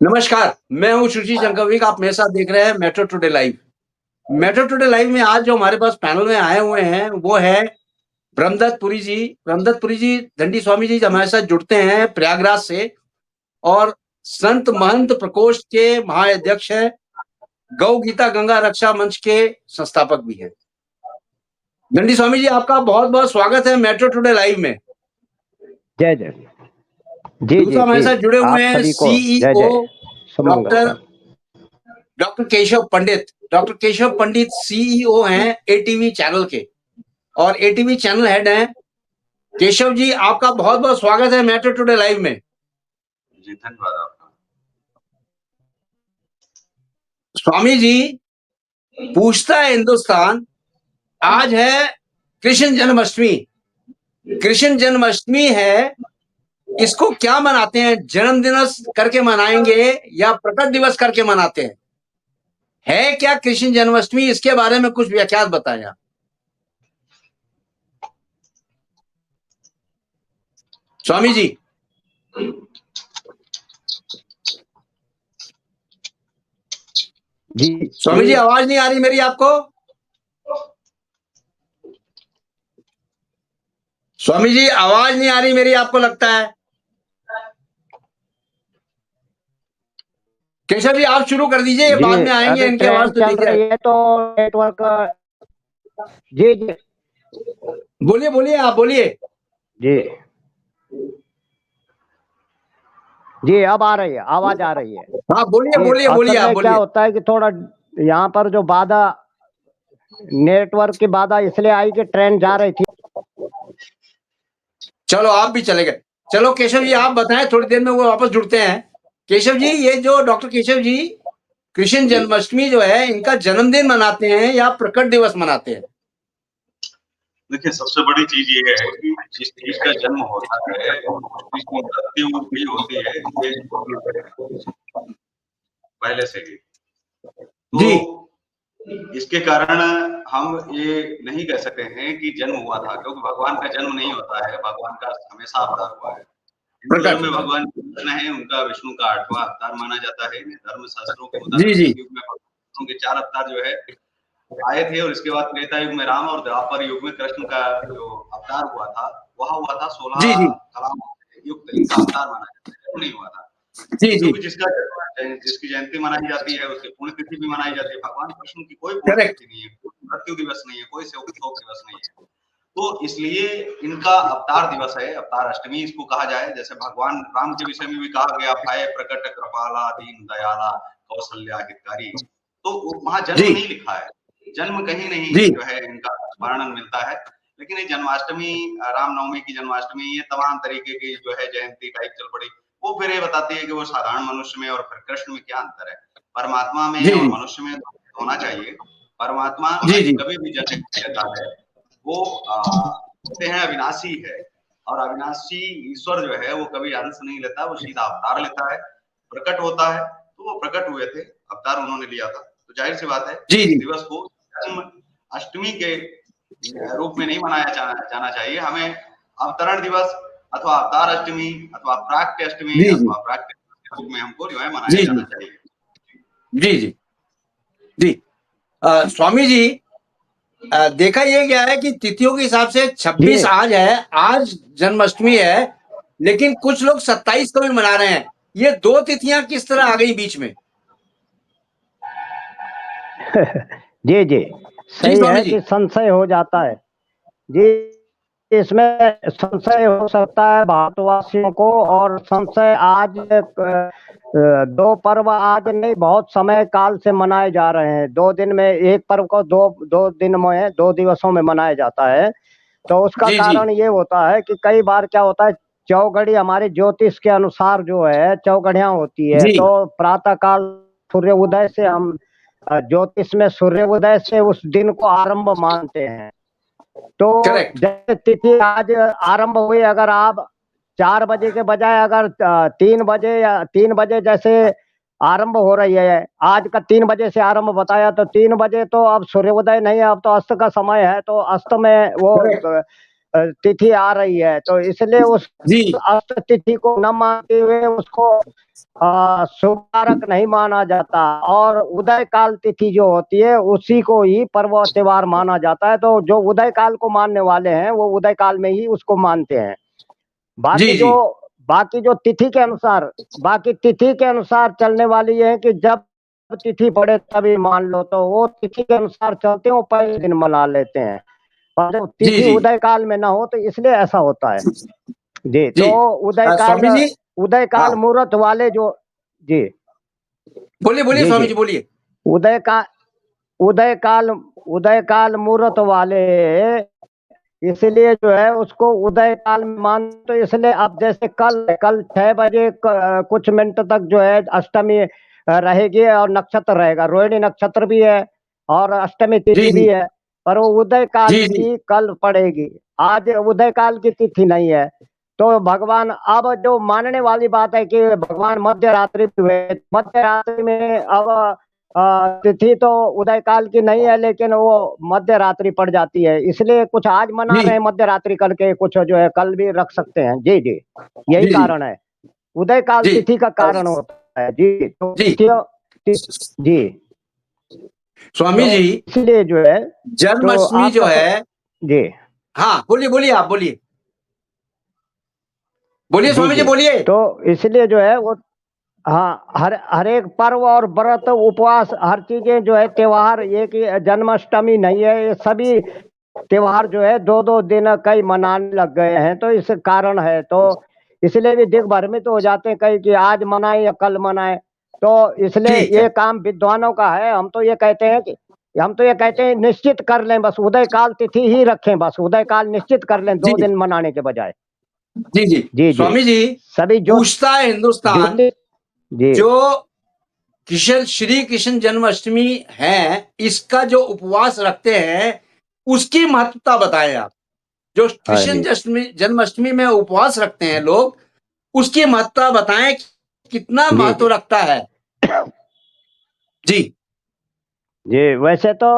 नमस्कार, मैं हूँ सुशील शंकरविक, आप मेरे साथ देख रहे हैं metro today live. Metro today live में आज जो हमारे पास पैनल में आए हुए हैं, वो है ब्रह्मदत्त पुरी जी। ब्रह्मदत्त पुरी जी, दंडी स्वामी जी हमारे साथ जुड़ते हैं प्रयागराज से और संत महंत प्रकोष्ठ के महाअध्यक्ष हैं, गौ गीता गंगा रक्षा मंच के संस्थापक भी हैं। दंडी स्वामी जी, आपका बहुत-बहुत स्वागत है मेट्रो टुडे लाइव में। जय जय। जी जी दूसरा हमारे जी, साथ जुड़े आप हुए हैं सभी को जय सीईओ जय, सुमंगल डॉक्टर सर। डॉक्टर केशव पंडित। डॉक्टर केशव पंडित सीईओ हैं एटीवी चैनल के और एटीवी चैनल हेड हैं केशव जी। आपका बहुत-बहुत स्वागत है मेट्रो टुडे लाइव में। जी, धन्यवाद आपका। स्वामी जी, पूछता है हिंदुस्तान, आज है कृष्ण जन्माष्टमी। कृष्ण जन्माष्टमी है, इसको क्या मनाते हैं? जन्म दिवस करके मनाएंगे या प्रकट दिवस करके मनाते हैं? है क्या कृष्ण जन्माष्टमी? इसके बारे में कुछ व्याख्यात बताएं आप। स्वामी जी। जी स्वामी जी, आवाज नहीं आ रही मेरी आपको? स्वामी जी, आवाज नहीं आ रही मेरी, आपको लगता है? केशव जी, आप शुरू कर दीजिए, ये बाद में आएंगे, इनकी आवाज तो चल ठीक है। रही है तो नेटवर्क। जी जी बोलिए बोलिए, आप बोलिए। जी जी, अब आ रही है, आवाज आ रही है। हाँ, बोलिए बोलिए बोलिए, असल आप में क्या बोलिए। होता है कि थोड़ा यहाँ पर जो बाधा, नेटवर्क की बाधा इसलिए आई कि ट्रेन जा रही थी। चलो, आप भी चले गए। चलो केशव जी, आप बताएं, थोड़ी देर में वो वापस जुड़ते हैं। केशव जी, ये जो डॉक्टर केशव जी कृष्ण जन्माष्टमी जो है, इनका जन्मदिन मनाते हैं या प्रकट दिवस मनाते हैं? देखिए, सबसे बड़ी चीज ये है कि जिस चीज का जन्म होता है, उस चीज की मृत्यु भी होती है, ये पहले से ही। जी। तो इसके कारण हम ये नहीं कह सकते हैं कि जन्म हुआ था, क्योंकि भगवान का जन्म नहीं होता है, भगवान का हमेशा अवतार हुआ है। हिंदू धर्म प्रकट में होता है। भगवान कृष्ण है, उनका विष्णु का 8वां अवतार माना जाता है। धर्म शास्त्रों के जी मुताबिक जी युग में भगवान के 4 अवतार जो है आए थे, और इसके बाद त्रेता युग में राम और द्वापर युग में कृष्ण का जो अवतार हुआ था, वह हुआ था 16 जी जी कलाम युक्त, इनका अवतार माना जाता है, जन्म नहीं हुआ था। जी जी। क्योंकि जिसकी जयंती मनाई जाती है, उसकी पुण्यतिथि भी मनाई जाती है। भगवान कृष्ण की कोई करेक्ट। पुण्यतिथि नहीं है, कोई मृत्यु दिवस नहीं है, कोई शोक दिवस नहीं है। तो इसलिए इनका अवतार दिवस है, अवतार अष्टमी इसको कहा जाए। जैसे भगवान राम के विषय में भी कहा गया, भय प्रकट कृपाला दीन दयाला कौशल्या हितकारी। तो वहां जन्म जी नहीं लिखा है, जन्म कहीं नहीं जी जो है इनका वर्णन मिलता है। लेकिन ये जन्माष्टमी, रामनवमी की जन्माष्टमी, ये तमाम तरीके की जो है जयंती टाइप चल पड़ी, वो फिर ये बताती है कि वो साधारण मनुष्य में और फिर कृष्ण में क्या अंतर है। परमात्मा में जी और जी मनुष्य में होना चाहिए। परमात्मा जी जी कभी भी जन्म नहीं लेता है, वो कहते हैं अविनाशी है, और अविनाशी ईश्वर जो है वो कभी अंश नहीं लेता, वो सीधा अवतार लेता है, प्रकट होता है। तो वो प्रकट हुए थे, अवतार उन्होंने लिया था, तो जाहिर सी बात है जी इस जी दिवस को जन्म अष्टमी के रूप में नहीं मनाया जाना चाहिए। हमें अवतरण दिवस अथवा अवतार अष्टमी अथवा प्राक्ट्य अष्टमी जी जी अथवा प्राक्ट्य के रूप में हमको जो है मनाया जी जाना जी चाहिए। जी जी जी। स्वामी जी, देखा ये गया है कि तिथियों के हिसाब से 26 जी आज है, आज जन्माष्टमी है, लेकिन कुछ लोग 27 को भी मना रहे हैं। ये दो तिथियां किस तरह आ गई बीच में? जी जी, जी सही स्वामी है जी। कि संशय हो जाता है। जी, इसमें संशय हो सकता है भारतवासियों को, और संशय आज दो पर्व आज नहीं, बहुत समय काल से मनाए जा रहे हैं। 2 दिन में एक पर्व को दो दो दिन में, 2 दिवसों में मनाया जाता है। तो उसका जी जी कारण ये होता है कि कई बार क्या होता है, चौघड़ी हमारे ज्योतिष के अनुसार जो है चौघड़ियां होती है, जी तो प्रातः काल सूर्य उदय से हम ज्योतिष में सूर्य उदय से उस दिन को आरंभ मानते हैं। तो करेक्ट। जैसे तिथि आज आरंभ हुई, अगर आप 4 बजे के बजाय अगर 3 बजे या 3 बजे जैसे आरंभ हो रही है, आज का 3 बजे से आरंभ बताया, तो 3 बजे तो अब सूर्योदय नहीं है, अब तो अस्त का समय है, तो अस्त में वो करेक्ट। तिथि आ रही है, तो इसलिए उस जी अष्ट तिथि को न मानते हुए उसको शुभकारक नहीं माना जाता, और उदय काल तिथि जो होती है उसी को ही पर्व और त्योहार माना जाता है। तो जो उदय काल को मानने वाले हैं वो उदय काल में ही उसको मानते हैं। जी बाकी जो जी बाकी जो तिथि के अनुसार बाकी तिथि के अनुसार चलने वाली है कि जब तिथि पड़े तभी मान लो, तो वो तिथि के अनुसार चलते हैं, वो पहले दिन मना लेते हैं। और जब जी तिथि जी उदय काल में ना हो तो इसलिए ऐसा होता है। जी, जी तो स्वामी जी। उदय हाँ काल मुहूर्त वाले जो जी बोलिए बोलिए जी स्वामी जी जी बोलिए। उदय का उदय काल उदय काल मुहूर्त वाले इसलिए जो है उसको उदय काल में मान, तो इसलिए अब जैसे कल 6 बजे कुछ मिनट तक जो है अष्टमी रहेगी, और नक्षत्र रहेगा, रोहिणी नक्षत्र भी है और अष्टमी जी तिथि भी जी है, पर वो उदय काल जी जी की कल पड़ेगी। आज उदय काल की तिथि नहीं है। तो भगवान, अब जो मानने वाली बात है कि भगवान मध्य रात्रि में हुए, मध्य रात्रि में अब तिथि तो उदय काल की नहीं है, लेकिन वो मध्य रात्रि पड़ जाती है, इसलिए कुछ आज मना रहे जी हैं मध्य रात्रि करके, कुछ जो है कल भी रख सकते हैं। जी जी, यही जी जी कारण है, उदय काल जी तिथि का कारण होता है। जी, तो जी जी, स्वामी तो जी, इसलिए जो है, तो जन्माष्टमी जो आपका है। जी हाँ बोलिए बोलिए, आप बोलिए बोलिए जी स्वामी जी जी, बोलिए। तो इसलिए जो है वो, हाँ, हर हर एक पर्व और व्रत उपवास हर चीजें जो है त्योहार, ये कि जन्माष्टमी नहीं है, ये सभी त्योहार जो है 2-2 दिन कई मनाने लग गए हैं, तो इस कारण है। तो इसलिए भी दिख भर में तो हो जाते हैं कई कि आज मनाए या कल मनाए। तो इसलिए ठीक है। ये काम विद्वानों का है। हम तो ये कहते हैं निश्चित कर लें, बस उदय काल तिथि ही रखें, बस उदय काल निश्चित कर लें जी 2 दिन मनाने के बजाय। जी जी जी जी, स्वामी जी, सभी पूछता है हिंदुस्तान, ज्योतिष जी जो कृष्ण श्री कृष्ण जन्माष्टमी है, इसका जो उपवास रखते हैं उसकी महत्वता बताएं आप। जो हाँ कृष्ण जी जन्माष्टमी में उपवास रखते हैं लोग, उसकी महत्ता बताएं, कितना जी महत्व जी रखता है। जी जी, वैसे तो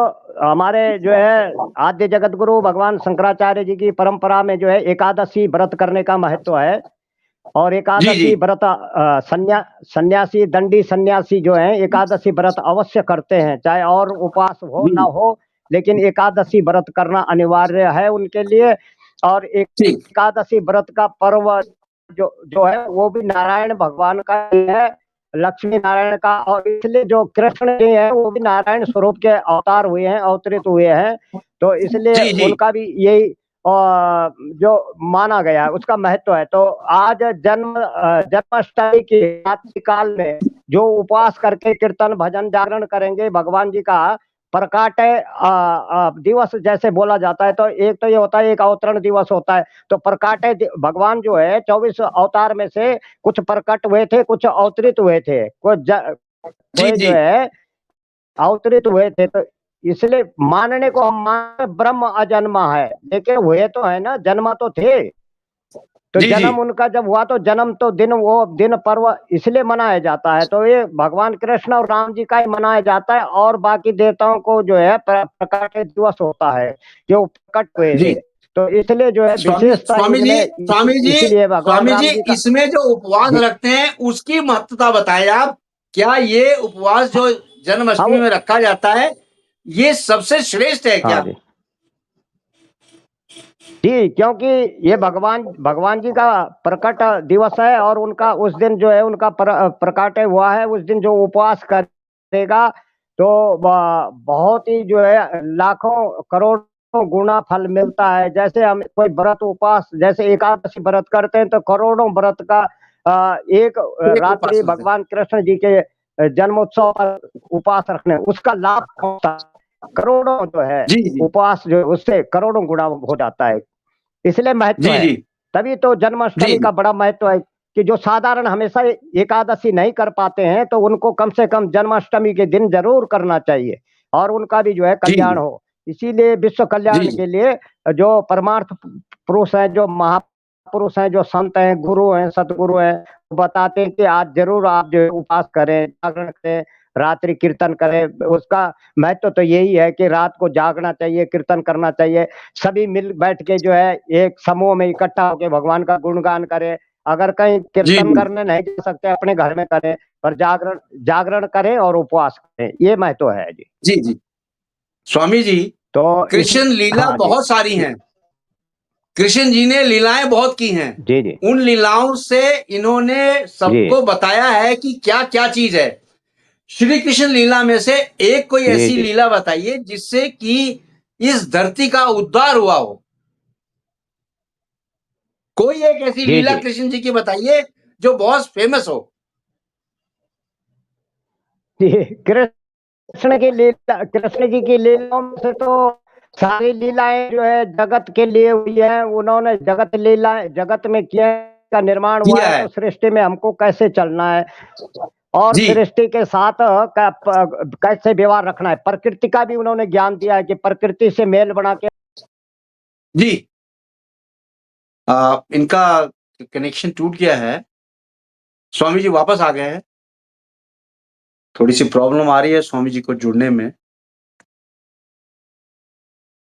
हमारे जो है आद्य जगत गुरु भगवान शंकराचार्य जी की परंपरा में जो है एकादशी व्रत करने का महत्व है। और जी जी एकादशी व्रत सन्यासी, दंडी सन्यासी जो हैं एकादशी व्रत अवश्य करते हैं, चाहे और उपवास हो ना जी हो, लेकिन एकादशी व्रत करना अनिवार्य है उनके लिए। और एक ठीक। एकादशी व्रत का पर्व जो जो है वो भी नारायण भगवान का ही है, लक्ष्मी नारायण का। और इसलिए जो कृष्ण जी हैं वो भी नारायण स्वरूप के अवतार हुए हैं, अवतरित हुए हैं, तो इसलिए जी जी उनका भी यही जो माना गया है उसका महत्व है। तो आज जन्माष्टमी की रात्रि काल में जो उपवास करके कीर्तन भजन जागरण करेंगे भगवान जी का प्रकाटे दिवस जैसे बोला जाता है, तो एक तो ये होता है, एक अवतरण दिवस होता है। तो भगवान जो है 24 अवतार में से कुछ प्रकट हुए थे, कुछ अवतरित हुए थे, जी कोई जी जो है अवतरित हुए थे। तो इसलिए मानने को हम मान, ब्रह्म अजन्मा है, लेकिन हुए तो है ना, जन्मा तो थे। तो जी जी जन्म उनका जब हुआ तो जन्म तो दिन, वो दिन पर्व इसलिए मनाया जाता है। तो ये भगवान कृष्ण और राम जी का ही मनाया जाता है, और बाकी देवताओं को जो है प्रकाश दिवस होता है, जो प्रकट हुए जी थे। तो इसलिए जो है स्वामी विशेषता स्वामी जी इनमें स्वामी जी इसीलिए भगवान स्वामी जी, राम जी का इसमें जो उपवास जी रखते हैं उसकी महत्वता बताएं आप। क्या ये उपवास जो हाँ जन्माष्टमी वो में रखा जाता है, ये सबसे श्रेष्ठ है हाँ क्या? जी जी, क्योंकि ये भगवान भगवान जी का प्रकट दिवस है, और उनका उस दिन जो है उनका प्रकट हुआ है, उस दिन जो उपवास करेगा तो बहुत ही जो है लाखों करोड़ों गुना फल मिलता है। जैसे हम कोई व्रत उपवास जैसे एकादशी व्रत करते हैं, तो करोड़ों व्रत का एक एक उपवास रात्रि करते हैं। भगवान कृष्ण जी के जन्मोत्सव पर उपवास रखने, उसका लाभ पहुंचता है। करोड़ों जो है जी जी उपवास जो उससे करोड़ों गुना हो जाता है, इसलिए महत्व जी है। जी तभी तो जी जन्माष्टमी जी का बड़ा महत्व है कि जो साधारण हमेशा एकादशी नहीं कर पाते हैं, तो उनको कम से कम जन्माष्टमी के दिन जरूर करना चाहिए, और उनका भी जो है जी कल्याण हो। इसीलिए विश्व जी कल्याण जी के लिए जो परमार्थ पुरुष हैं, जो महापुरुष हैं, जो संत हैं, गुरु हैं, सतगुरु हैं, वो बताते हैं कि आज जरूर आप जो है उपवास करें, जागरण करें, रात्रि कीर्तन करे। उसका महत्व तो यही है कि रात को जागना चाहिए, कीर्तन करना चाहिए, सभी मिल बैठ के जो है एक समूह में इकट्ठा होकर भगवान का गुणगान करे। अगर कहीं जी कीर्तन जी करने नहीं जा सकते, अपने घर में करें, पर जागरण जागरण करें और उपवास करें, ये महत्व है जी। जी जी स्वामी जी, तो इस कृष्ण लीला हाँ जी, बहुत सारी हैं। कृष्ण जी ने लीलाएं बहुत की हैं। जी जी उन लीलाओं से इन्होंने जी सबको बताया है कि क्या क्या चीज है। श्री कृष्ण लीला में से एक कोई जी ऐसी जी लीला बताइए जिससे कि इस धरती का उद्धार हुआ हो। कोई एक ऐसी जी लीला जी कृष्ण जी की बताइए जो बहुत फेमस हो। जी। कृष्ण की लीला, कृष्ण जी की लीलाओं में से तो सारी लीलाएं जो है जगत के लिए हुई है। उन्होंने जगत लीला जगत में किया का निर्माण हुआ किया है, है। तो सृष्टि में हमको कैसे चलना है और जी सृष्टि के साथ कैसे व्यवहार रखना है। प्रकृति का भी उन्होंने ज्ञान दिया है कि प्रकृति से मेल बना के। जी इनका कनेक्शन टूट गया है। स्वामी जी वापस आ गए हैं। थोड़ी सी प्रॉब्लम आ रही है स्वामी जी को जुड़ने में।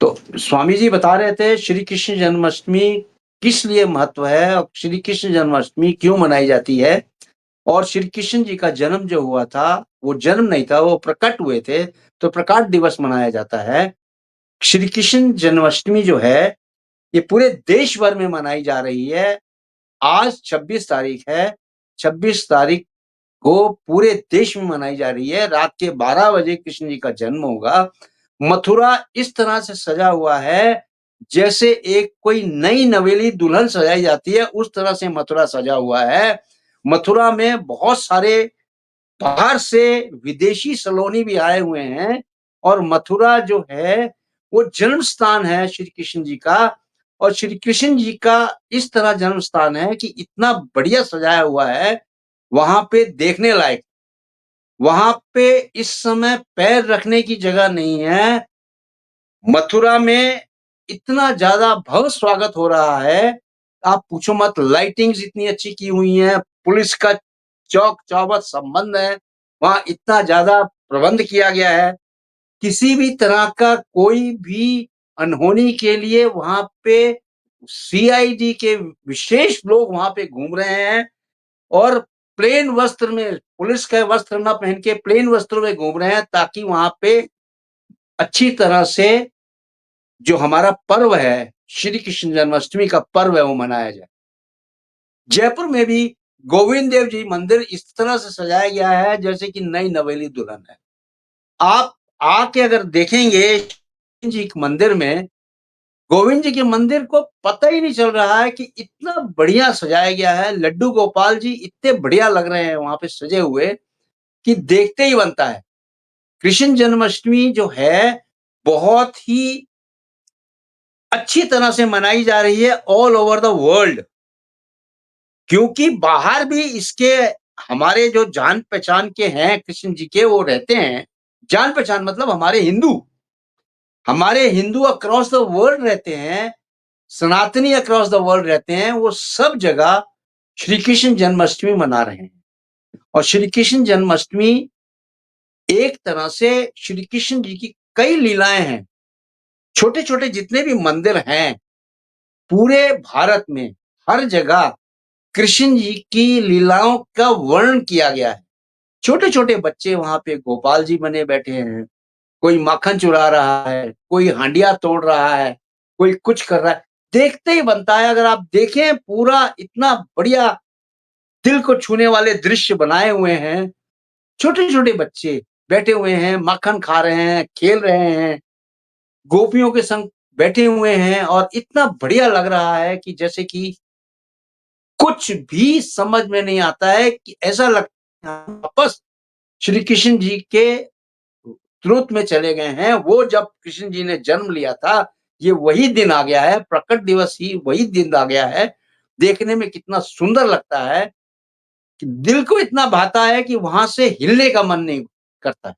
तो स्वामी जी बता रहे थे श्री कृष्ण जन्माष्टमी किस लिए महत्व है और श्री कृष्ण जन्माष्टमी क्यों मनाई जाती है। और श्री कृष्ण जी का जन्म जो हुआ था, वो जन्म नहीं था, वो प्रकट हुए थे, तो प्रकाश दिवस मनाया जाता है। श्री कृष्ण जन्माष्टमी जो है, ये पूरे देश भर में मनाई जा रही है। आज 26 तारीख है। 26 तारीख को पूरे देश में मनाई जा रही है। रात के 12 बजे कृष्ण जी का जन्म होगा। मथुरा इस तरह से सजा हुआ है, जैसे एक कोई नई नवेली दुल्हन सजाई जाती है, उस तरह से मथुरा सजा हुआ है। मथुरा में बहुत सारे बाहर से विदेशी सलोनी भी आए हुए हैं और मथुरा जो है, वो जन्म स्थान है श्री कृष्ण जी का। और श्री कृष्ण जी का इस तरह जन्म स्थान है कि इतना बढ़िया सजाया हुआ है, वहां पे देखने लायक। वहां पे इस समय पैर रखने की जगह नहीं है। मथुरा में इतना ज्यादा भव्य स्वागत हो रहा है, आप पूछो मत। लाइटिंग्स इतनी अच्छी की हुई हैं, पुलिस का चौक चौबंद संबंध है, वहां इतना ज्यादा प्रबंध किया गया है। किसी भी तरह का कोई भी अनहोनी के लिए वहां पे सीआईडी के विशेष लोग वहां पे घूम रहे हैं और प्लेन वस्त्र में, पुलिस के वस्त्र न पहन के प्लेन वस्त्रों में घूम रहे हैं, ताकि वहां पे अच्छी तरह से जो हमारा पर्व है, श्री कृष्ण जन्माष्टमी का पर्व है, वो मनाया जाए। जयपुर में भी गोविंद देव जी मंदिर इस तरह से सजाया गया है जैसे कि नई नवेली दुल्हन है। आप आके अगर देखेंगे जी के मंदिर में, गोविंद जी के मंदिर को पता ही नहीं चल रहा है कि इतना बढ़िया सजाया गया है। लड्डू गोपाल जी इतने बढ़िया लग रहे हैं वहां पे सजे हुए कि देखते ही बनता है। कृष्ण जन्माष्टमी जो है, बहुत ही अच्छी तरह से मनाई जा रही है ऑल ओवर द वर्ल्ड। क्योंकि बाहर भी इसके हमारे जो जान पहचान के हैं कृष्ण जी के, वो रहते हैं। जान पहचान मतलब हमारे हिंदू अक्रॉस द वर्ल्ड रहते हैं, सनातनी अक्रॉस द वर्ल्ड रहते हैं। वो सब जगह श्री कृष्ण जन्माष्टमी मना रहे हैं। और श्री कृष्ण जन्माष्टमी एक तरह से श्री कृष्ण जी की कई लीलाएं हैं। छोटे छोटे जितने भी मंदिर हैं पूरे भारत में, हर जगह कृष्ण जी की लीलाओं का वर्णन किया गया है। छोटे छोटे बच्चे वहां पे गोपाल जी बने बैठे हैं, कोई माखन चुरा रहा है, कोई हांडिया तोड़ रहा है, कोई कुछ कर रहा है। देखते ही बनता है। अगर आप देखें, पूरा इतना बढ़िया दिल को छूने वाले दृश्य बनाए हुए हैं। छोटे छोटे बच्चे बैठे हुए हैं, माखन खा रहे हैं, खेल रहे हैं, गोपियों के संग बैठे हुए हैं और इतना बढ़िया लग रहा है कि जैसे कि कुछ भी समझ में नहीं आता है, कि ऐसा लगता है वापस श्री कृष्ण जी के ट्रुथ में चले गए हैं। वो जब कृष्ण जी ने जन्म लिया था, ये वही दिन आ गया है, प्रकट दिवस ही वही दिन आ गया है। देखने में कितना सुंदर लगता है कि दिल को इतना भाता है कि वहां से हिलने का मन नहीं करता।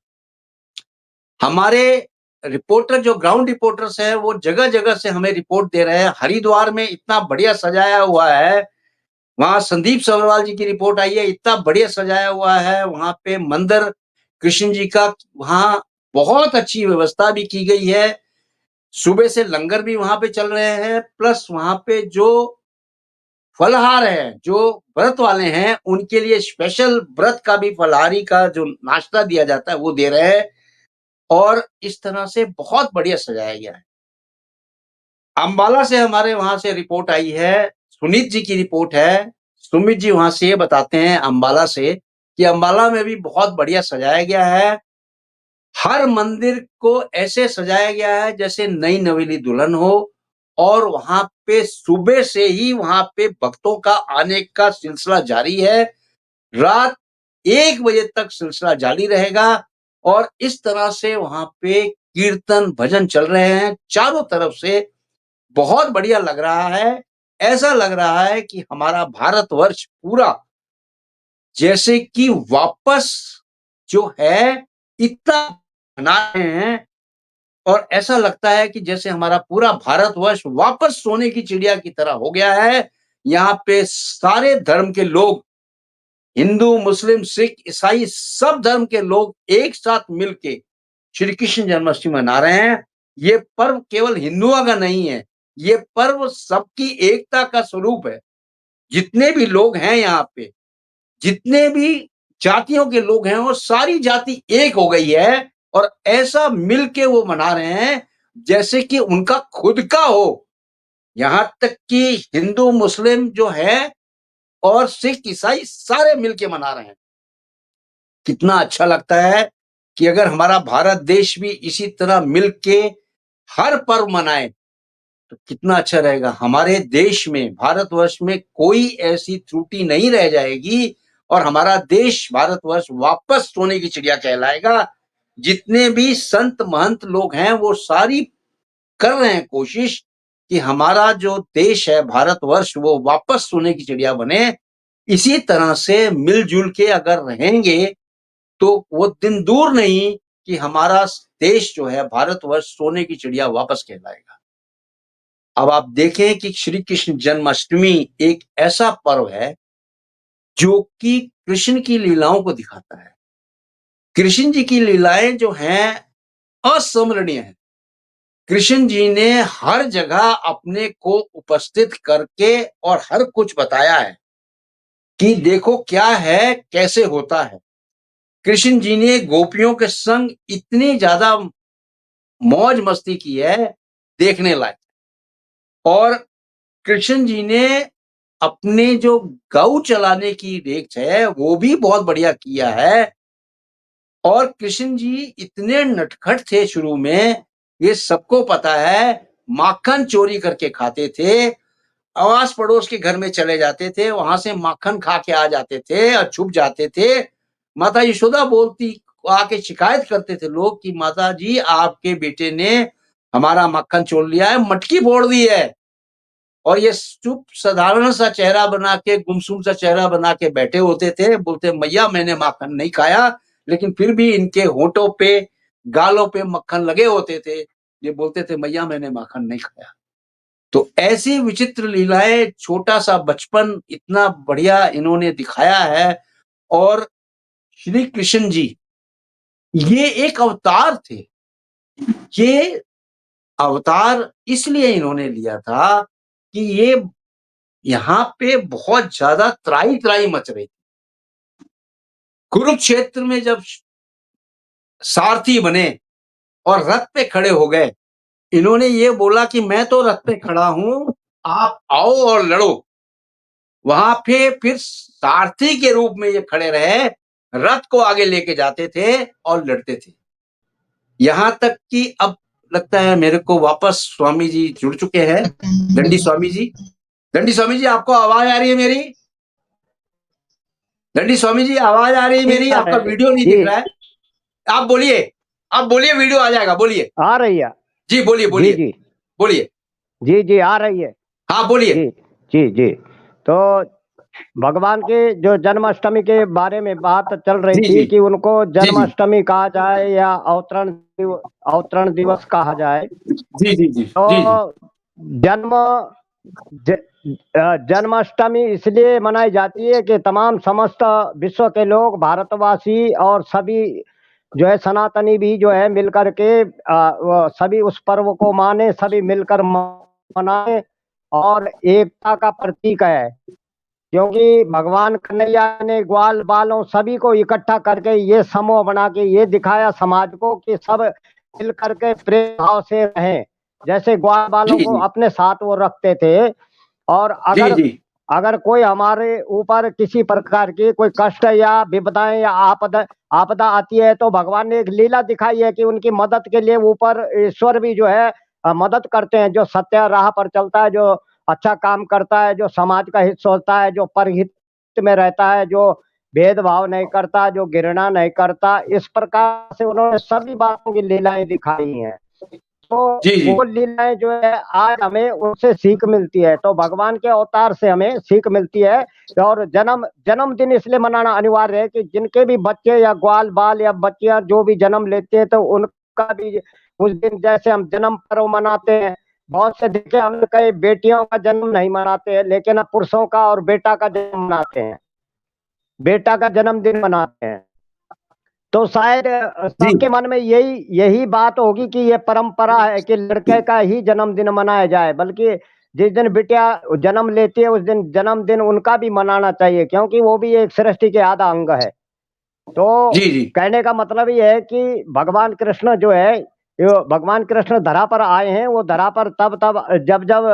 हमारे रिपोर्टर जो ग्राउंड रिपोर्टर्स हैं, वो जगह जगह से हमें रिपोर्ट दे रहे हैं। हरिद्वार में इतना बढ़िया सजाया हुआ है, वहां संदीप सब्रवाल जी की रिपोर्ट आई है, इतना बढ़िया सजाया हुआ है वहां पे मंदिर। कृष्ण जी का वहाँ बहुत अच्छी व्यवस्था भी की गई है। सुबह से लंगर भी वहाँ पे चल रहे हैं, प्लस वहाँ पे जो फलाहार है, जो व्रत वाले हैं, उनके लिए स्पेशल व्रत का भी फलाहारी का जो नाश्ता दिया जाता है, वो दे रहे हैं और इस तरह से बहुत बढ़िया सजाया गया है। अंबाला से हमारे वहाँ से रिपोर्ट आई है, सुनीत जी की रिपोर्ट है। सुमित जी वहाँ से ये बताते हैं अंबाला से कि अंबाला में भी बहुत बढ़िया सजाया गया है। हर मंदिर को ऐसे सजाया गया है जैसे नई नवेली दुल्हन हो और वहाँ पे सुबह से ही वहाँ पे भक्तों का आने का सिलसिला जारी है। रात 1 बजे तक सिलसिला जारी रहेगा और इस तरह से वहाँ पे कीर्तन, भजन चल रहे हैं। चारों तरफ से बहुत बढ़िया लग रहा है। ऐसा लग रहा है कि हमारा भारतवर्ष पूरा जैसे कि वापस जो है इतना मना रहे हैं और ऐसा लगता है कि जैसे हमारा पूरा भारतवर्ष वापस सोने की चिड़िया की तरह हो गया है। यहाँ पे सारे धर्म के लोग, हिंदू, मुस्लिम, सिख, ईसाई सब धर्म के लोग एक साथ मिलके श्री कृष्ण जन्माष्टमी मना रहे हैं। ये पर्व केवल हिंदुओं का नहीं है, ये पर्व सबकी एकता का स्वरूप है। जितने भी लोग हैं यहाँ पे, जितने भी जातियों के लोग हैं, वो सारी जाति एक हो गई है और ऐसा मिलके वो मना रहे हैं जैसे कि उनका खुद का हो। यहाँ तक कि हिंदू, मुस्लिम जो है और सिख, ईसाई सारे मिलके मना रहे हैं। कितना अच्छा लगता है कि अगर हमारा भारत देश भी इसी तरह मिलके हर पर्व मनाए तो कितना अच्छा रहेगा। हमारे देश में, भारतवर्ष में कोई ऐसी त्रुटि नहीं रह जाएगी और हमारा देश भारतवर्ष वापस सोने की चिड़िया कहलाएगा। जितने भी संत महंत लोग हैं वो सारी कर रहे हैं कोशिश कि हमारा जो देश है भारतवर्ष वो वापस सोने की चिड़िया बने। इसी तरह से मिलजुल के अगर रहेंगे तो वो दिन दूर नहीं कि हमारा देश जो है भारतवर्ष सोने की चिड़िया वापस कहलाएगा। अब आप देखें कि श्री कृष्ण जन्माष्टमी एक ऐसा पर्व है जो कि कृष्ण की लीलाओं को दिखाता है। कृष्ण जी की लीलाएं जो हैं अस्मरणीय हैं। कृष्ण जी ने हर जगह अपने को उपस्थित करके और हर कुछ बताया है कि देखो क्या है, कैसे होता है। कृष्ण जी ने गोपियों के संग इतनी ज्यादा मौज मस्ती की है, देखने लायक। और कृष्ण जी ने अपने जो गौ चलाने की रेख है वो भी बहुत बढ़िया किया है। और कृष्ण जी इतने नटखट थे शुरू में, ये सबको पता है। माखन चोरी करके खाते थे, आस पड़ोस के घर में चले जाते थे, वहां से माखन खा के आ जाते थे और छुप जाते थे। माता यशोदा बोलती, आके शिकायत करते थे लोग कि माता जी आपके बेटे ने हमारा मक्खन चोर लिया है, मटकी फोड़ दी है। और ये चुप साधारण सा चेहरा बना के, गुमसुम सा चेहरा बना के बैठे होते थे, बोलते मैया मैंने माखन नहीं खाया, लेकिन फिर भी इनके होठों पे, गालों पे मक्खन लगे होते थे। ये बोलते थे मैया मैंने माखन नहीं खाया। तो ऐसी विचित्र लीलाएं, छोटा सा बचपन इतना बढ़िया इन्होंने दिखाया है। और श्री कृष्ण जी ये एक अवतार थे। ये अवतार इसलिए इन्होंने लिया था कि ये यहाँ पे बहुत ज्यादा त्राही त्राही मच रही थी। कुरुक्षेत्र में जब सारथी बने और रथ पे खड़े हो गए, इन्होंने ये बोला कि मैं तो रथ पे खड़ा हूं, आप आओ और लड़ो। वहां पे फिर सारथी के रूप में ये खड़े रहे, रथ को आगे लेके जाते थे और लड़ते थे। यहां तक कि अब लगता है मेरे को वापस स्वामी जी जुड़ चुके हैं, दंडी स्वामी जी। दंडी स्वामी जी आपको आवाज आ रही है मेरी? दंडी स्वामी जी आवाज आ रही है मेरी? आपका वीडियो नहीं दिख रहा है। आप बोलिए, आप बोलिए, वीडियो आ जाएगा, बोलिए। आ रही है। जी बोलिए जी बोलिए जी बोलिए। जी जी आ रही है। हाँ बोलिए। जी जी जी। तो भगवान के जो जन्माष्टमी के बारे में बात चल रही जी थी जी कि उनको जी जी जन्माष्टमी कहा जाए या अवतरण दिवस कहा जाए। जी जी जी तो जी जी जन्म ज- जन्माष्टमी इसलिए मनाई जाती है कि तमाम समस्त विश्व के लोग, भारतवासी और सभी जो है सनातनी भी जो है मिलकर के वो सभी उस पर्व को माने, सभी मिलकर मनाए और एकता का प्रतीक है। क्योंकि भगवान कन्हैया ने ग्वाल बालों सभी को इकट्ठा करके ये समूह बना के ये दिखाया समाज को कि सब मिल करके प्रेम भाव से रहें। जैसे ग्वाल बालों जी को जी अपने साथ वो रखते थे। और जी अगर जी अगर कोई हमारे ऊपर किसी प्रकार की कोई कष्ट या विपदाएं या आपदा आपदा आती है तो भगवान ने एक लीला दिखाई है कि उनकी मदद के लिए ऊपर ईश्वर भी जो है मदद करते हैं। जो सत्य राह पर चलता है, जो अच्छा काम करता है, जो समाज का हित सोचता है, जो परहित में रहता है, जो भेदभाव नहीं करता, जो घृणा नहीं करता, इस प्रकार से उन्होंने सभी बातों की लीलाएं दिखाई हैं। तो जी जी वो लीलाएं जो है आज हमें उनसे सीख मिलती है। तो भगवान के अवतार से हमें सीख मिलती है। और जन्मदिन इसलिए मनाना अनिवार्य है कि जिनके भी बच्चे या ग्वाल बाल या बच्चियां जो भी जन्म लेते हैं तो उनका भी उस दिन जैसे हम जन्म पर्व मनाते हैं। बहुत से देखे हमने कई बेटियों का जन्म नहीं मनाते हैं, लेकिन अब पुरुषों का और बेटा का जन्म मनाते हैं, बेटा का जन्मदिन मनाते हैं। तो शायद जी सबके मन में यही यही बात होगी कि ये परंपरा है कि लड़के का ही जन्मदिन मनाया जाए, बल्कि जिस दिन बिटिया जन्म लेती है उस दिन जन्मदिन उनका भी मनाना चाहिए, क्योंकि वो भी एक सृष्टि के आधा अंग है। तो जी जी कहने का मतलब ये है कि भगवान कृष्ण जो है, भगवान कृष्ण धरा पर आए हैं। वो धरा पर तब तब जब जब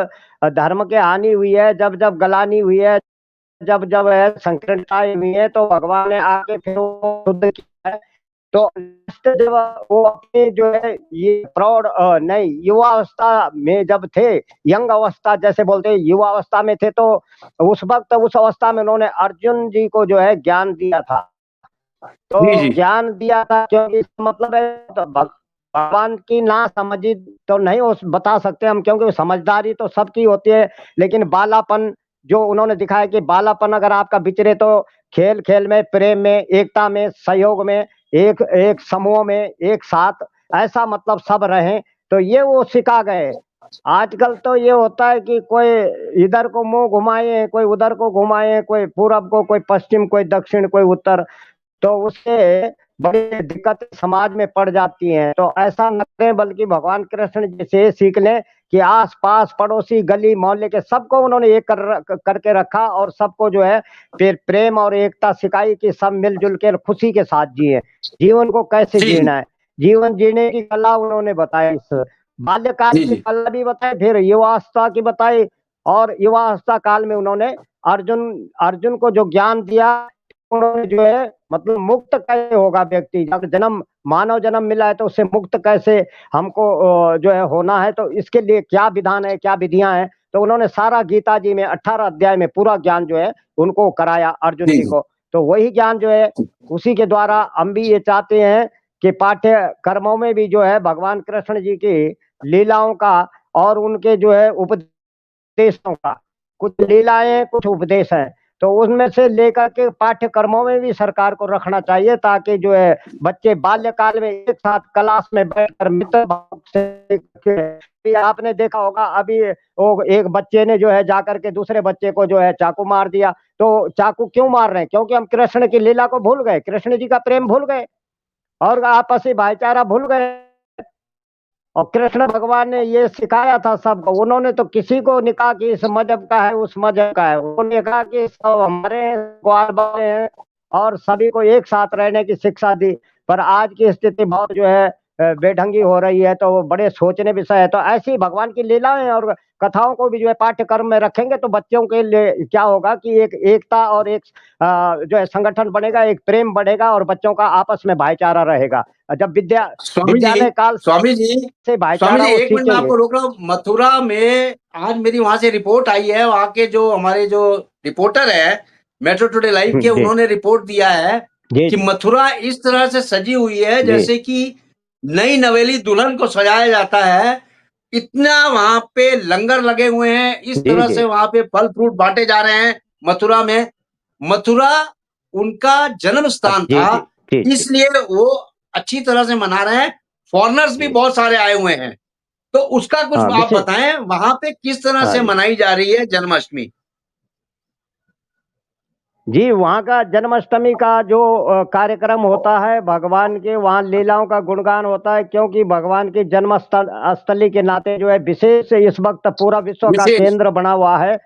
धर्म के हानि हुई है, जब जब गलानी हुई है, जब जब है संकटाएं हुई है, तो भगवान ने आके फिर वो शुद्ध किया है। तो लास्ट जब वो अपने जो है ये प्रौढ़ नहीं युवा अवस्था में जब थे, यंग अवस्था जैसे बोलते हैं, युवा अवस्था में थे, तो उस वक्त उस अवस्था में उन्होंने अर्जुन जी को जो है ज्ञान दिया था। तो जी जी ज्ञान दिया था क्योंकि इसका मतलब है तो भगवान की ना समझी तो नहीं हो बता सकते हम, क्योंकि समझदारी तो सबकी होती है, लेकिन बालापन जो उन्होंने दिखाया कि बालापन अगर आपका विचरे तो खेल खेल में, प्रेम में, एकता में, सहयोग में, एक एक समूह में एक साथ ऐसा मतलब सब रहें। तो ये वो सिखा गए। आजकल तो ये होता है कि कोई इधर को मुंह घुमाए, कोई उधर को घुमाए, कोई पूरब को, कोई पश्चिम, कोई दक्षिण, कोई उत्तर। तो उससे बड़ी दिक्कत समाज में पड़ जाती हैं। तो ऐसा न करें, बल्कि भगवान कृष्ण जी से सीख लें कि आस पास पड़ोसी गली मोहल्ले के सबको उन्होंने एक करके रखा और सबको जो है फिर प्रेम और एकता सिखाई कि सब मिलजुल के खुशी के साथ जिए। जीवन को कैसे जी जीना है, जीवन जीने की कला उन्होंने बताई। इस बाल्यकाल जी की जी कला भी बताई, फिर युवावस्था की बताई। और युवावस्था काल में उन्होंने अर्जुन अर्जुन को जो ज्ञान दिया, उन्होंने जो है मतलब मुक्त कैसे होगा व्यक्ति, जब जन्म मानव जन्म मिला है तो उससे मुक्त कैसे हमको जो है होना है, तो इसके लिए क्या विधान है, क्या विधियां हैं। तो उन्होंने सारा गीता जी में 18 अध्याय में पूरा ज्ञान जो है उनको कराया अर्जुन जी जी जी को। तो वही ज्ञान जो है उसी के द्वारा हम भी ये चाहते हैं कि पाठ्यक्रमों में भी जो है भगवान कृष्ण जी की लीलाओं का और उनके जो है उपदेशों का, कुछ लीलाएं कुछ उपदेश हैं, तो उसमें से लेकर के पाठ्यक्रमों में भी सरकार को रखना चाहिए, ताकि जो है बच्चे बाल्यकाल में एक साथ क्लास में बैठकर मित्र भाव से भी आपने देखा होगा। अभी वो एक बच्चे ने जो है जाकर के दूसरे बच्चे को जो है चाकू मार दिया। तो चाकू क्यों मार रहे हैं? क्योंकि हम कृष्ण की लीला को भूल गए, कृष्ण जी का प्रेम भूल गए और आपसी भाईचारा भूल गए। और कृष्ण भगवान ने ये सिखाया था सबको। उन्होंने तो किसी को नहीं कहा कि इस मजहब का है उस मजहब का है, उन्होंने कहा कि सब हमारे ग्वाल बाल हैं और सभी को एक साथ रहने की शिक्षा दी। पर आज की स्थिति बहुत जो है बेढंगी हो रही है, तो वो बड़े सोचने विषय है। तो ऐसी भगवान की लीलाएं और कथाओं को भी जो है पाठ्यक्रम में रखेंगे तो बच्चों के लिए क्या होगा कि एक एकता और एक जो है संगठन बनेगा, एक प्रेम बढ़ेगा और बच्चों का आपस में भाईचारा रहेगा। जब स्वामी जी विद्यालय काल स्वामी जी से स्वामी भाईचारा जी वो एक मिनट मैं सीखेंगे। आपको रोक रहा हूँ। मथुरा में आज मेरी वहां से रिपोर्ट आई है, वहां के जो हमारे जो रिपोर्टर है मेट्रो टुडे लाइव के, जी उन्होंने रिपोर्ट दिया है जी कि मथुरा इस तरह से सजी हुई है जी जैसे कि नई नवेली दुल्हन को सजाया जाता है। इतना वहां पे लंगर लगे हुए हैं, इस जी तरह जी से वहां पे फल फ्रूट बांटे जा रहे हैं मथुरा में। मथुरा उनका जन्म स्थान जी था, जी जी जी इसलिए वो अच्छी तरह से मना रहे हैं। फॉरेनर्स भी जी। बहुत सारे आए हुए हैं, तो उसका कुछ हाँ आप विशेष। बताएं वहां पे किस तरह हाँ से जी। मनाई जा रही है जन्माष्टमी। जी, वहाँ का जन्माष्टमी का जो कार्यक्रम होता है, भगवान के वहाँ लीलाओं का गुणगान होता है, क्योंकि भगवान की स्थली के नाते जो है विशेष इस वक्त पूरा विश्व का विशेष। केंद्र बना हुआ है।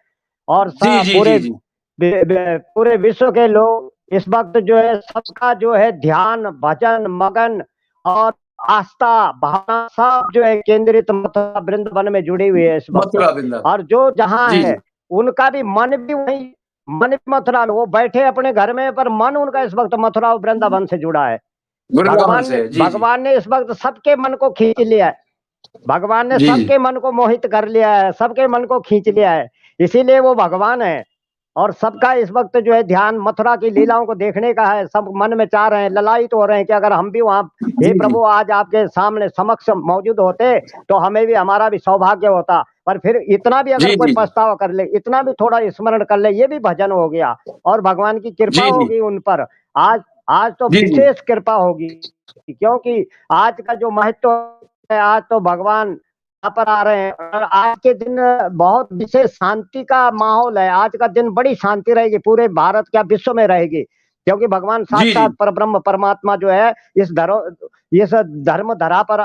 और जी, जी, पूरे जी, जी। पूरे विश्व के लोग इस वक्त जो है सबका जो है ध्यान, भजन, मगन और आस्था, भावना सब जो है केंद्रित मथुरा वृंदावन में जुड़ी हुई है इस वक्त। मथुरा वृंदावन। और जो जहाँ जी, है जी। उनका भी मन भी वही, मन भी मथुरा में, वो बैठे अपने घर में पर मन उनका इस वक्त मथुरा और वृंदावन से जुड़ा है। वृंदावन से है। जी, जी। भगवान ने इस वक्त सबके मन को खींच लिया है। भगवान ने जी, जी। सबके मन को मोहित कर लिया है, सबके मन को खींच लिया है, इसीलिए वो भगवान है। और सबका इस वक्त जो है ध्यान मथुरा की लीलाओं को देखने का है। सब मन में चाह रहे हैं, ललायित हो रहे हैं कि अगर हम भी वहां, हे जी, जी। प्रभु, आज आपके सामने समक्ष मौजूद होते तो हमें भी, हमारा भी सौभाग्य होता। पर फिर इतना भी अगर जी, कोई जी, जी। पछतावा कर ले, इतना भी थोड़ा स्मरण कर ले, ये भी भजन हो गया और भगवान की कृपा जी, जी। होगी उन पर। आज आज तो जी, जी। विशेष कृपा होगी, क्योंकि आज का जो महत्व है, आज तो भगवान यहाँ पर आ रहे हैं। और आज के दिन बहुत विशेष शांति का माहौल है। आज का दिन बड़ी शांति रहेगी, पूरे भारत क्या विश्व में रहेगी, क्योंकि भगवान जी, जी। साक्षात परब्रह्म परमात्मा जो है इस धर्म धरा पर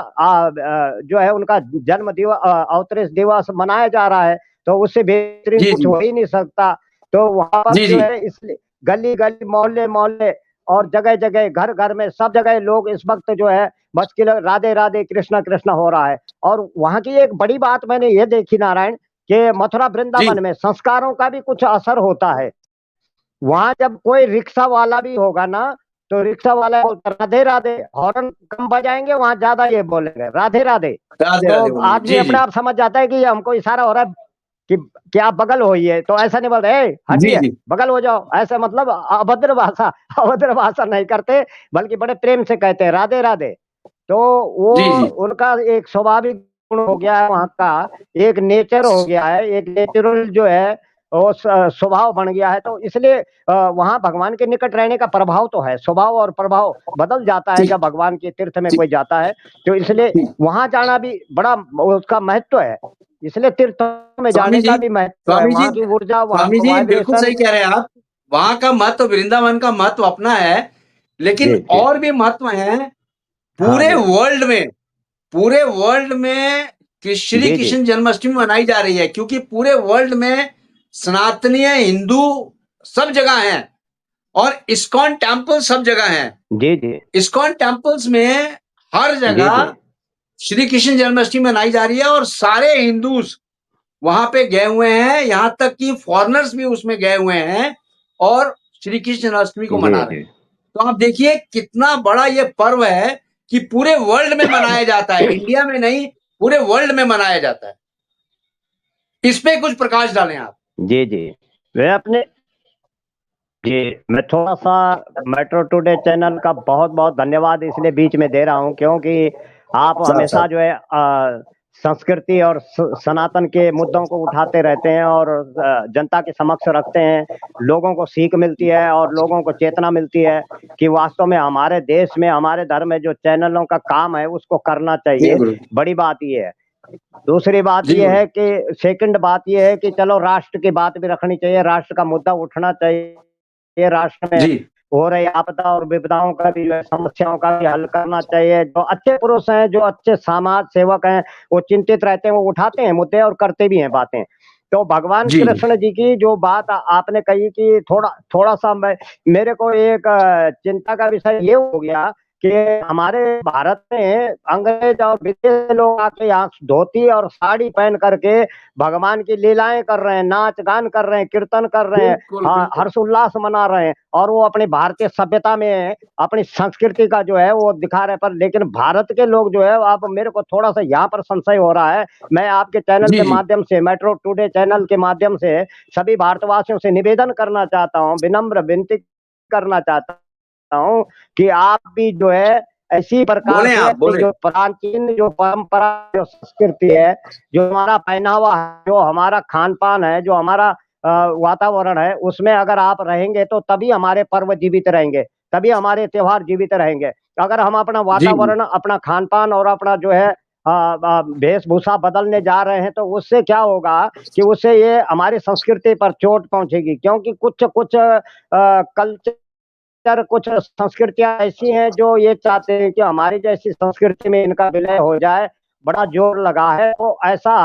जो है उनका जन्म दिवस, अवतरित दिवस मनाया जा रहा है। तो उससे बेहतरीन जी, कुछ जी। हो ही नहीं सकता। तो वहां पर जी, जो जी। है इसलिए गली गली, मोहल्ले मोहल्ले और जगह जगह, घर घर में, सब जगह लोग इस वक्त जो है बच के राधे राधे कृष्णा कृष्णा हो रहा है। और वहां की एक बड़ी बात मैंने ये देखी नारायण, कि मथुरा जी। वृंदावन में संस्कारों का भी कुछ असर होता है। वहां जब कोई रिक्शा वाला भी होगा ना, तो रिक्शा वाला बोलता राधे राधे, हॉर्न कम बजाएंगे, वहां ज्यादा ये बोलेंगे राधे राधे। राधे, तो राधे बोलेंगे। आदमी जी, अपने जी। आप समझ जाता है कि ये हमको इशारा हो रहा है कि आप बगल होइए। तो ऐसा नहीं बोलते, ए जी, हटिए, जी। बगल हो जाओ, ऐसे मतलब अभद्र भाषा नहीं करते, बल्कि बड़े प्रेम से कहते हैं राधे राधे। तो वो जी, जी। उनका एक स्वाभाविक गुण हो गया है वहाँ का, एक नेचर हो गया है, एक नेचुरल जो है वो स्वभाव बन गया है। तो इसलिए वहाँ भगवान के निकट रहने का प्रभाव तो है, स्वभाव और प्रभाव बदल जाता है ठीक, जब भगवान के तीर्थ में ठीक, कोई जाता है। तो इसलिए ठीक। वहाँ जाना भी बड़ा उसका महत्व है। इसलिए तीर्थों में स्वामी जाने जी, का भी महत्व है, स्वामी जी, वहाँ की ऊर्जा, वहाँ स्वामी का जी बिल्कुल वाइब्रेशन। सही कह रहे हैं आप। वहाँ का महत्व, वृंदावन का महत्व अपना है, लेकिन जी जी। और भी महत्व है हाँ पूरे जी। वर्ल्ड में। पूरे वर्ल्ड में श्री जी जी। कृष्ण जन्माष्टमी मनाई जा रही है, क्योंकि पूरे वर्ल्ड में सनातनीय हिंदू सब जगह हैं और इस्कॉन टेम्पल सब जगह हैं। जी जी। इस्कॉन टेम्पल्स में हर जी जी। जगह श्री कृष्ण जन्माष्टमी मनाई जा रही है और सारे हिंदूज वहां पे गए हुए हैं, यहां तक कि फॉरेनर्स भी उसमें गए हुए हैं और श्री कृष्ण जन्माष्टमी को जी मना रहे जी। हैं। तो आप देखिए कितना बड़ा ये पर्व है कि पूरे वर्ल्ड में मनाया जाता है, इंडिया में नहीं, पूरे वर्ल्ड में मनाया जाता है। इस पे कुछ प्रकाश डालें आप। जी जी। मैं अपने जी, मैं थोड़ा-सा मेट्रो टुडे चैनल का बहुत-बहुत धन्यवाद इसलिए बीच में दे रहा हूँ, क्योंकि आप साहब हमेशा साहब जो है संस्कृति और सनातन के मुद्दों को उठाते रहते हैं और जनता के समक्ष रखते हैं। लोगों को सीख मिलती है और लोगों को चेतना मिलती है कि वास्तव में हमारे देश में, हमारे धर्म में जो चैनलों का काम है उसको करना जी चाहिए। गुरु, बड़ी बात ये है। दूसरी बात जी ये गुरु, है कि सेकंड बात ये है कि चलो राष्ट्र की बात भी रखनी चाहिए, राष्ट्र का मुद्दा उठना चाहिए, राष्ट्र में जी, हो रही आपदा और विपदाओं का भी जो है, समस्याओं का भी हल करना चाहिए। जो अच्छे पुरुष हैं, जो अच्छे समाज सेवक हैं, वो चिंतित रहते हैं, वो उठाते हैं मुद्दे और करते भी हैं बातें। तो भगवान जी, कृष्ण जी की जो बात आपने कही कि थोड़ा-सा मेरे को एक चिंता का विषय ये हो गया कि हमारे भारत में अंग्रेज और विदेशी लोग आके यहाँ धोती और साड़ी पहन करके भगवान की लीलाएं कर रहे हैं, नाच गान कर रहे हैं, कीर्तन कर रहे हैं, बिल्कुल, हाँ, बिल्कुल। हर्षोल्लास मना रहे हैं और वो अपनी भारतीय सभ्यता में अपनी संस्कृति का जो है वो दिखा रहे हैं। पर लेकिन भारत के लोग जो है, अब मेरे को थोड़ा सा यहाँ पर संशय हो रहा है। मैं आपके चैनल जी, के जी, माध्यम से, मेट्रो टुडे चैनल के माध्यम से सभी भारतवासियों से निवेदन करना चाहता हूँ, विनम्र विनती करना चाहता हूँ कि आप भी जो है ऐसी प्रकार बोले से आप, अपनी बोले। जो प्राचीन जो परंपरा, जो संस्कृति है, जो हमारा पहनावा है, जो हमारा खान-पान है, जो हमारा वातावरण है, उसमें अगर आप रहेंगे तो तभी हमारे पर्व जीवित रहेंगे, तभी हमारे त्योहार जीवित रहेंगे। अगर हम अपना जी, जी, वातावरण, अपना खान-पान और अपना जो है वेशभूषा बदलने जा रहे हैं, तो उससे क्या होगा कि उससे ये हमारी संस्कृति पर चोट पहुंचेगी, क्योंकि कुछ कुछ कल्चर, कुछ संस्कृतियां ऐसी हैं जो ये चाहते हैं कि हमारी जैसी संस्कृति में इनका विलय हो जाए, बड़ा जोर लगा है। तो ऐसा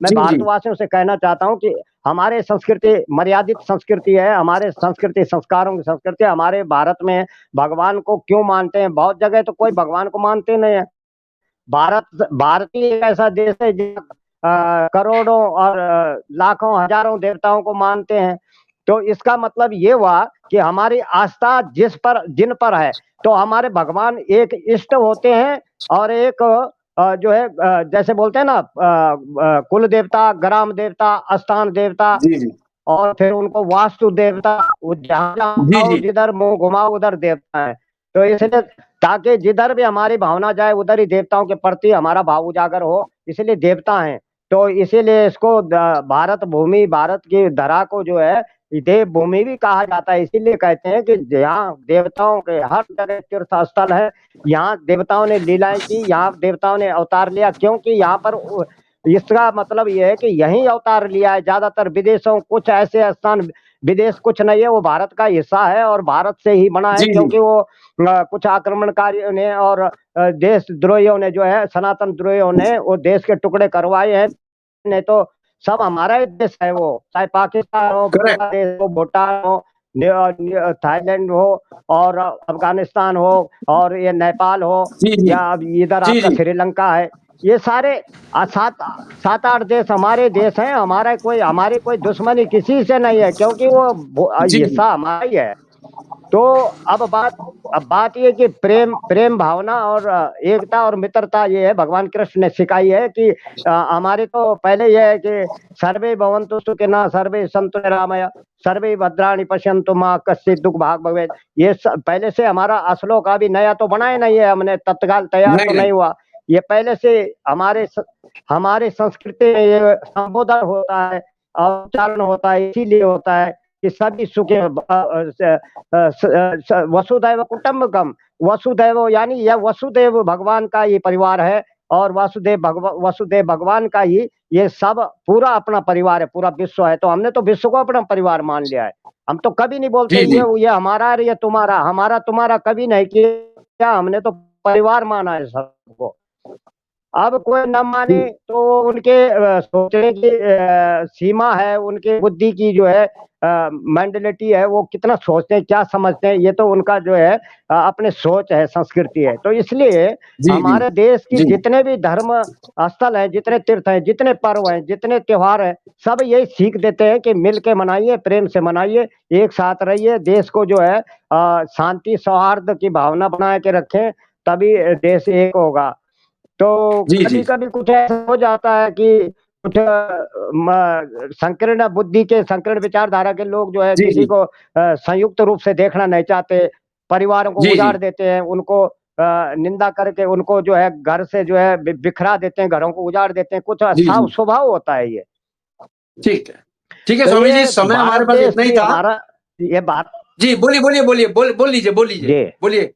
मैं जी, जी। भारतवासियों से कहना चाहता हूं कि हमारे संस्कृति मर्यादित संस्कृति है, हमारे संस्कृति संस्कारों की संस्कृति। हमारे भारत में भगवान को क्यों मानते हैं? बहुत जगह तो कोई भगवान को मानते नहीं है। भारत ही एक ऐसा देश है जहाँ करोड़ों और लाखों हजारों देवताओं को मानते हैं। तो इसका मतलब ये हुआ कि हमारी आस्था जिन पर है, तो हमारे भगवान एक इष्ट होते हैं और एक जो है जैसे बोलते हैं ना, कुल देवता, ग्राम देवता, स्थान देवता, जी, जी। और फिर उनको वास्तु देवता, जहां जहां जी, जाओ, जी। जिधर मुंह घुमाओ उधर देवता है। तो इसलिए ताकि जिधर भी हमारी भावना जाए उधर ही देवताओं के प्रति हमारा भाव उजागर हो, इसलिए देवता हैं। तो इसीलिए इसको भारत भूमि, भारत की धरा को जो है देव भूमि भी कहा जाता है। इसीलिए कहते हैं कि यहाँ देवताओं के हर जगह तीर्थ स्थल है, यहाँ देवताओं ने लीलाएं की, यहाँ देवताओं ने अवतार लिया, क्योंकि यहाँ पर इसका मतलब यह है कि यही अवतार लिया है। ज्यादातर विदेशों, कुछ ऐसे स्थान विदेश कुछ नहीं है, वो भारत का हिस्सा है और भारत से ही बना है, जी, जी। क्योंकि वो कुछ आक्रमणकारियों ने और देशद्रोहियों ने जो है, सनातन द्रोहियों ने वो देश के टुकड़े करवाए हैं। नहीं तो सब हमारा ही देश है वो, चाहे पाकिस्तान हो, करेक्ट। बांग्लादेश हो, भूटान हो, थाईलैंड हो, और अफगानिस्तान हो, और ये नेपाल हो, जी, जी। या अब इधर जी, आपका जी। श्रीलंका है। ये सारे सात सात आठ देश हमारे देश हैं। हमारी कोई दुश्मनी किसी से नहीं है, क्योंकि वो जी, जी। हिस्सा हमारा ही है। तो अब बात ये कि प्रेम प्रेम भावना और एकता और मित्रता, ये है भगवान कृष्ण ने सिखाई है कि हमारे तो पहले ये है कि सर्वे भवन्तु सुखिनः, सर्वे सन्तु निरामया, सर्वे भद्राणि पश्यन्तु मा कश्चित् दुःख भाग् भवेत्। ये पहले से हमारा श्लोक अभी नया तो बनाया नहीं है हमने, तत्काल तैयार नहीं, तो नहीं। नहीं हुआ। ये पहले से हमारे संस्कृति में ये संबोधन होता है और उच्चारण होता है, इसीलिए होता है कि सभी सुखे वसुदैव कुटुंबकम। वसुदैव यानी यह वसुदेव भगवान का ये परिवार है, और वसुदेव भगवान का ही ये सब पूरा अपना परिवार है, पूरा विश्व है। तो हमने तो विश्व को अपना परिवार मान लिया है। हम तो कभी नहीं बोलते जी, जी। ये हमारा है, ये तुम्हारा, हमारा तुम्हारा कभी नहीं किया। हमने तो परिवार माना है सबको। अब कोई न माने जी। तो उनके सोचने की सीमा है, उनके बुद्धि की जो है मेंटालिटी है, वो कितना सोचते हैं, क्या समझते हैं, ये तो उनका जो है अपने सोच है, संस्कृति है। तो इसलिए जी, जी। हमारे देश की जी। जितने भी धर्म स्थल हैं, जितने तीर्थ हैं, जितने पर्व हैं, जितने त्योहार हैं, सब यही सीख देते हैं कि मिल के मनाइए, प्रेम से मनाइए, एक साथ रहिए, देश को जो है शांति सौहार्द की भावना बना के रखें, तभी देश एक होगा। तो जी, जी। कभी-कभी कुछ ऐसा हो जाता है कि कुछ संकीर्ण बुद्धि के, संकीर्ण विचारधारा के लोग जो है जी, किसी जी। को संयुक्त रूप से देखना नहीं चाहते, परिवारों को जी, जी। उजाड़ देते हैं, उनको निंदा करके उनको जो है घर से जो है बिखरा देते हैं, घरों को उजाड़ देते हैं। कुछ जी, जी। स्वभाव होता है ये। ठीक है। ठीक है तो स्वामी जी, ये समय भारत हमारे पास देश इतना ही की था। हमारा ये बात जी, बोलिए, बोलिए, बोलिए, बोल लीजिए, बोल लीजिए। जी। बोलिए,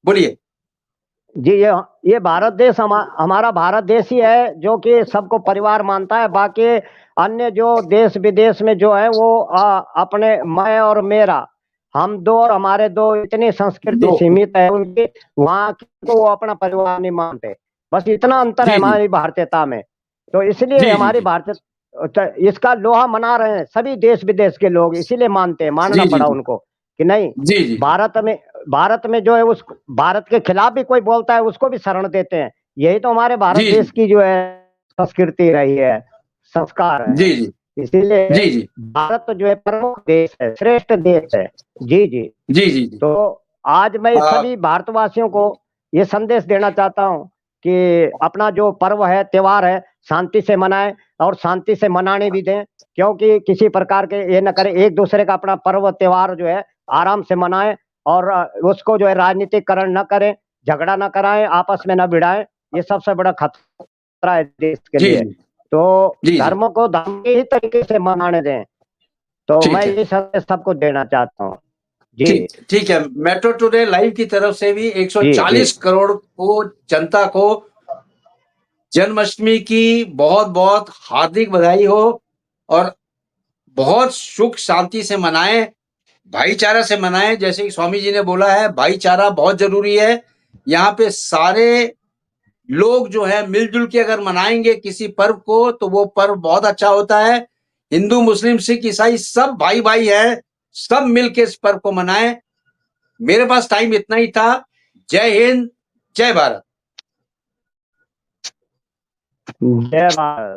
बोलिए। जी, ये भारत देश हमारा भारत देश ही है जो कि सबको परिवार मानता है। बाकी अन्य जो देश विदेश में जो है वो अपने मैं और मेरा, हम दो और हमारे दो, इतनी संस्कृति 2 सीमित है उनकी। वहाँ को वो अपना परिवार नहीं मानते। बस इतना अंतर है जी, जी। हमारी भारतीयता में। तो इसलिए जी, जी, हमारी जी। भारतीय इसका लोहा मना रहे हैं सभी देश विदेश के लोग, इसीलिए मानते हैं, मानना जी, जी, पड़ा जी। उनको कि नहीं। जी, जी। भारत में जो है उस भारत के खिलाफ भी कोई बोलता है उसको भी शरण देते हैं। यही तो हमारे भारत जी, देश जी। की जो है संस्कृति रही है, संस्कार है। जी, जी। इसीलिए जी, जी। भारत जो है प्रमुख देश है, श्रेष्ठ देश है। जी, जी। जी, जी, जी। तो आज मैं अ, सभी भारतवासियों को ये संदेश देना चाहता हूँ कि अपना जो पर्व है, त्योहार है, शांति से मनाएं और शांति से मनाने भी दें। क्योंकि किसी प्रकार के ये न करें, एक दूसरे का अपना पर्व त्योहार जो है आराम से मनाएं, और उसको जो है राजनीतिकरण न करें, झगड़ा न कराएं, आपस में न भिड़ाएं। ये सबसे बड़ा खतरा है देश के जी, लिए। जी। तो जी, जी। धर्म को धर्म के ही तरीके से मनाने दें। तो मैं ठीक है। ये संदेश सबको देना चाहता हूँ। जी, ठीक है। मेट्रो टुडे लाइव की तरफ से भी जी, जी। 140 करोड़ को जनता को जन्माष्टमी की बहुत बहुत हार्दिक बधाई हो और बहुत सुख शांति से मनाएं, भाईचारा से मनाएं। जैसे कि स्वामी जी ने बोला है, भाईचारा बहुत जरूरी है। यहाँ पे सारे लोग जो है मिलजुल के अगर मनाएंगे किसी पर्व को तो वो पर्व बहुत अच्छा होता है। हिंदू, मुस्लिम, सिख, ईसाई सब भाई भाई है, सब मिलके इस पर्व को मनाएं। मेरे पास टाइम इतना ही था। जय हिंद, जय भारत। जय भारत।